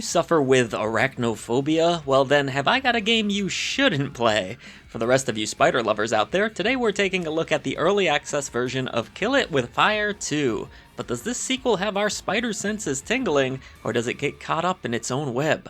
you suffer with arachnophobia? Well then, have I got a game you shouldn't play? For the rest of you spider lovers out there, today we're taking a look at the early access version of Kill It With Fire 2. But does this sequel have our spider senses tingling, or does it get caught up in its own web?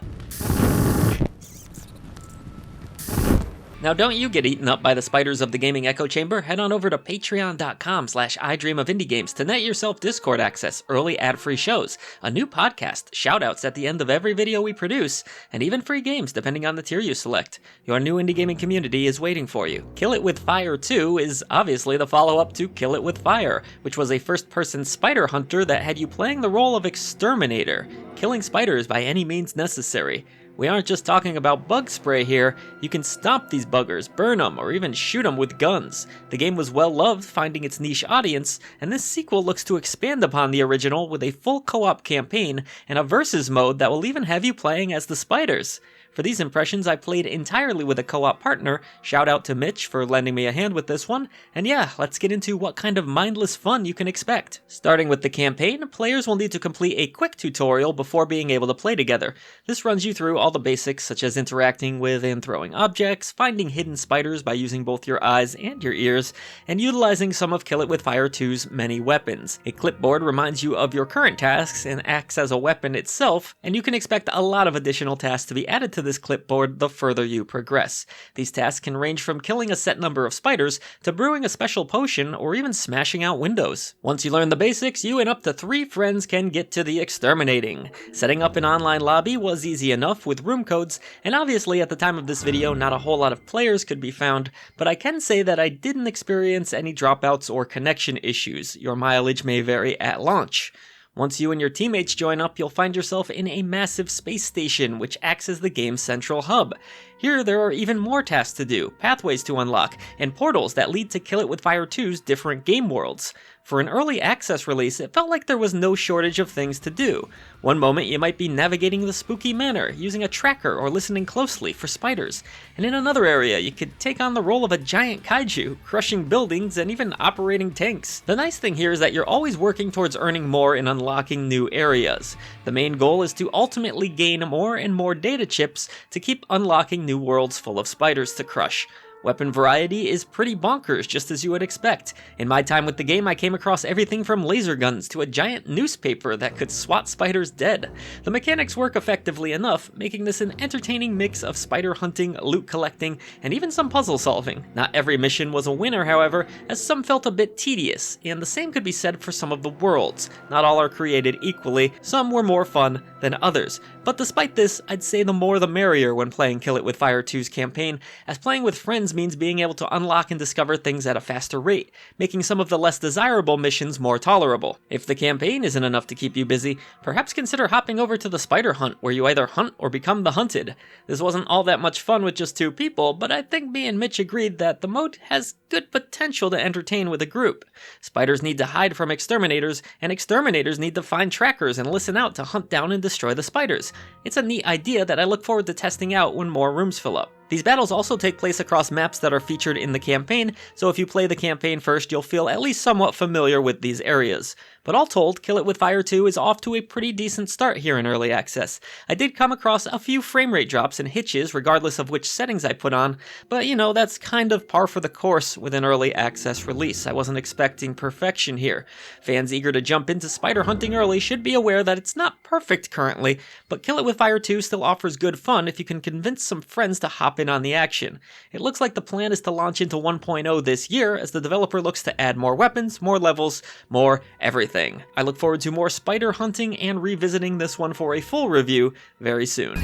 Now don't you get eaten up by the spiders of the gaming echo chamber? Head on over to patreon.com/idreamofindiegames to net yourself Discord access, early ad-free shows, a new podcast, shoutouts at the end of every video we produce, and even free games depending on the tier you select. Your new indie gaming community is waiting for you. Kill It With Fire 2 is obviously the follow-up to Kill It With Fire, which was a first-person spider hunter that had you playing the role of exterminator, killing spiders by any means necessary. We aren't just talking about bug spray here. You can stomp these buggers, burn them, or even shoot them with guns. The game was well loved, finding its niche audience, and this sequel looks to expand upon the original with a full co-op campaign and a versus mode that will even have you playing as the spiders. For these impressions, I played entirely with a co-op partner. Shout out to Mitch for lending me a hand with this one. And yeah, let's get into what kind of mindless fun you can expect. Starting with the campaign, players will need to complete a quick tutorial before being able to play together. This runs you through all the basics such as interacting with and throwing objects, finding hidden spiders by using both your eyes and your ears, and utilizing some of Kill It With Fire 2's many weapons. A clipboard reminds you of your current tasks and acts as a weapon itself, and you can expect a lot of additional tasks to be added to this clipboard the further you progress. These tasks can range from killing a set number of spiders to brewing a special potion or even smashing out windows. Once you learn the basics, you and up to 3 friends can get to the exterminating. Setting up an online lobby was easy enough with room codes, and obviously at the time of this video not a whole lot of players could be found, but I can say that I didn't experience any dropouts or connection issues. Your mileage may vary at launch. Once you and your teammates join up, you'll find yourself in a massive space station, which acts as the game's central hub. Here, there are even more tasks to do, pathways to unlock, and portals that lead to Kill It With Fire 2's different game worlds. For an early access release, it felt like there was no shortage of things to do. One moment you might be navigating the spooky manor, using a tracker or listening closely for spiders, and in another area you could take on the role of a giant kaiju, crushing buildings and even operating tanks. The nice thing here is that you're always working towards earning more and unlocking new areas. The main goal is to ultimately gain more and more data chips to keep unlocking new worlds full of spiders to crush. Weapon variety is pretty bonkers, just as you would expect. In my time with the game, I came across everything from laser guns to a giant newspaper that could swat spiders dead. The mechanics work effectively enough, making this an entertaining mix of spider hunting, loot collecting, and even some puzzle solving. Not every mission was a winner, however, as some felt a bit tedious, and the same could be said for some of the worlds. Not all are created equally, some were more fun than others. But despite this, I'd say the more the merrier when playing Kill It With Fire 2's campaign, as playing with friends means being able to unlock and discover things at a faster rate, making some of the less desirable missions more tolerable. If the campaign isn't enough to keep you busy, perhaps consider hopping over to the spider hunt, where you either hunt or become the hunted. This wasn't all that much fun with just 2 people, but I think me and Mitch agreed that the mode has good potential to entertain with a group. Spiders need to hide from exterminators, and exterminators need to find trackers and listen out to hunt down and destroy the spiders. It's a neat idea that I look forward to testing out when more rooms fill up. These battles also take place across maps that are featured in the campaign, so if you play the campaign first, you'll feel at least somewhat familiar with these areas. But all told, Kill It With Fire 2 is off to a pretty decent start here in early access. I did come across a few frame rate drops and hitches regardless of which settings I put on, but you know, that's kind of par for the course with an early access release. I wasn't expecting perfection here. Fans eager to jump into spider hunting early should be aware that it's not perfect currently, but Kill It With Fire 2 still offers good fun if you can convince some friends to hop in on the action. It looks like the plan is to launch into 1.0 this year as the developer looks to add more weapons, more levels, more everything. I look forward to more spider hunting and revisiting this one for a full review very soon.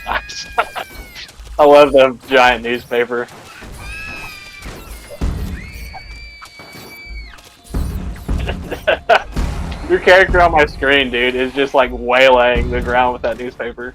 I love the giant newspaper. Your character on my screen, dude, is just like waylaying the ground with that newspaper.